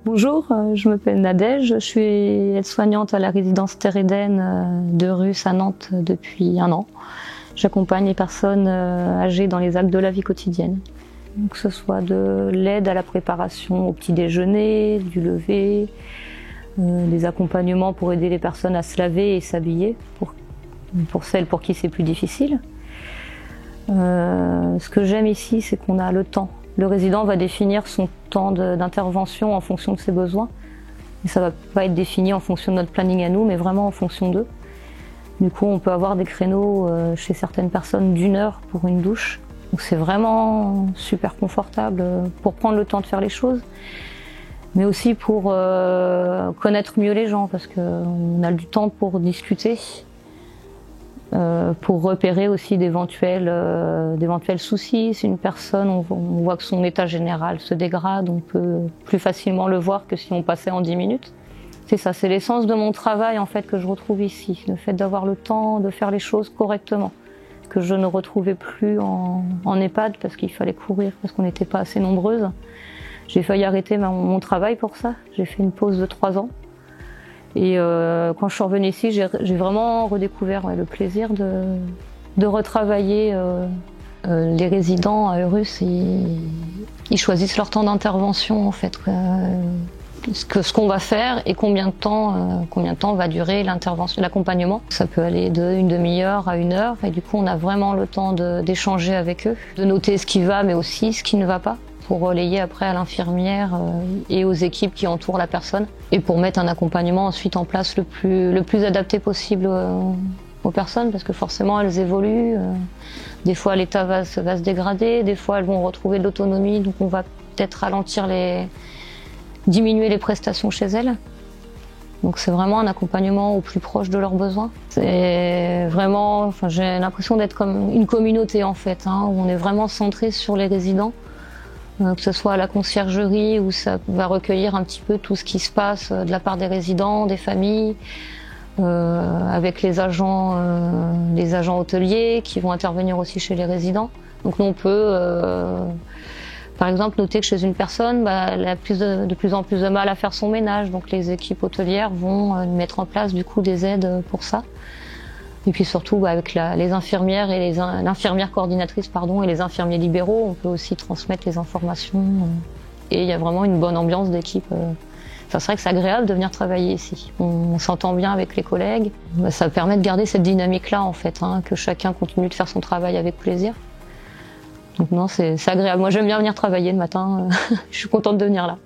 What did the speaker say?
Bonjour, je m'appelle Nadège, je suis aide-soignante à la résidence Terre Eden de Russe à Nantes depuis 1 an. J'accompagne les personnes âgées dans les actes de la vie quotidienne. Que ce soit de l'aide à la préparation au petit déjeuner, du lever, des accompagnements pour aider les personnes à se laver et s'habiller, pour celles pour qui c'est plus difficile. Ce que j'aime ici, c'est qu'on a le temps. Le résident va définir son temps d'intervention en fonction de ses besoins. Et ça ne va pas être défini en fonction de notre planning à nous, mais vraiment en fonction d'eux. Du coup, on peut avoir des créneaux chez certaines personnes d'1 heure pour une douche. Donc c'est vraiment super confortable pour prendre le temps de faire les choses, mais aussi pour connaître mieux les gens, parce qu'on a du temps pour discuter, pour repérer aussi d'éventuels soucis. Si une personne, on voit que son état général se dégrade, on peut plus facilement le voir que si on passait en 10 minutes. C'est ça, c'est l'essence de mon travail en fait que je retrouve ici, le fait d'avoir le temps de faire les choses correctement, que je ne retrouvais plus en EHPAD parce qu'il fallait courir, parce qu'on n'était pas assez nombreuses. J'ai failli arrêter mon travail pour ça, j'ai fait une pause de 3 ans. Et quand je suis revenue ici, j'ai vraiment redécouvert le plaisir de retravailler. Les résidents à Eurus, ils choisissent leur temps d'intervention en fait, ce qu'on va faire et combien de temps va durer l'intervention, l'accompagnement. Ça peut aller d'une demi-heure à 1 heure, et du coup on a vraiment le temps d'échanger avec eux, de noter ce qui va mais aussi ce qui ne va pas, pour relayer après à l'infirmière et aux équipes qui entourent la personne, et pour mettre un accompagnement ensuite en place le plus adapté possible aux personnes, parce que forcément elles évoluent. Des fois l'état va se dégrader, des fois elles vont retrouver de l'autonomie, donc on va peut-être diminuer les prestations chez elles. Donc c'est vraiment un accompagnement au plus proche de leurs besoins. C'est vraiment, j'ai l'impression d'être comme une communauté en fait, où on est vraiment centré sur les résidents. Que ce soit à la conciergerie, où ça va recueillir un petit peu tout ce qui se passe de la part des résidents, des familles, avec les agents hôteliers qui vont intervenir aussi chez les résidents. Donc nous on peut, par exemple, noter que chez une personne, elle a de plus en plus de mal à faire son ménage, donc les équipes hôtelières vont mettre en place du coup des aides pour ça. Et puis surtout avec les infirmières et l'infirmière coordinatrice et les infirmiers libéraux, on peut aussi transmettre les informations. Et il y a vraiment une bonne ambiance d'équipe. C'est vrai que c'est agréable de venir travailler ici. On s'entend bien avec les collègues. Ça permet de garder cette dynamique-là en fait, que chacun continue de faire son travail avec plaisir. Donc non, c'est agréable. Moi j'aime bien venir travailler le matin. Je suis contente de venir là.